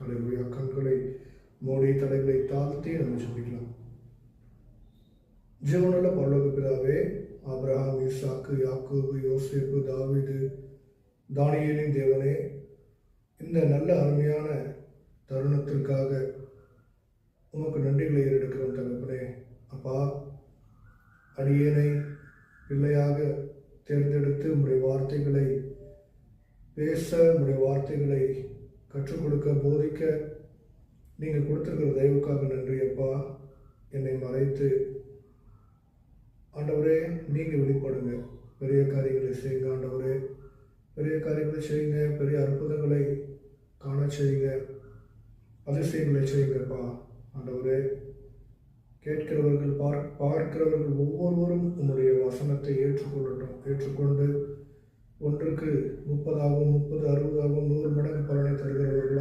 ஹalleluya. கண்களை மூடி தலைகளை தாழ்த்தி நம்ம ஜெபிக்கலாம். ஜீவனுள்ள பரலோக பிதாவே, ஆபிரகாம், ஈசாக்கு, யாக்கோபு, யோசேப்பு, தாவீது, தானியேலின் தேவனே, இந்த நல்ல அருமையான தருணத்திற்காக உமக்கு நன்றிகளை ஏறெடுக்கிறோம் தகப்பனே. அப்பா, அடியேனை பிள்ளையாக தேர்ந்தெடுத்து உம்முடைய வார்த்தைகளை பேச, உம்முடைய வார்த்தைகளை கற்றுக் கொடுக்க, போதிக்க நீங்கள் கொடுத்திருக்கிற தயவுக்காக நன்றி அப்பா. என்னை மறைத்து ஆண்டவரே நீங்கள் வெளிப்படுங்க, பெரிய காரியங்களை செய்யுங்க ஆண்டவரே, பெரிய காரியங்களை செய்யுங்க, பெரிய அற்புதங்களை காண செய்யுங்க, அதிசயங்களை செய்யுங்கப்பா ஆண்டவரே. கேட்கிறவர்கள் பார்க்கிறவர்கள் ஒவ்வொருவரும் உன்னுடைய வசனத்தை ஏற்றுக்கொண்டு ஒன்றுக்கு 30 ஆகவும் 30, 60 ஆகவும் 100 மடங்கு பலனை தருகிறவர்களாக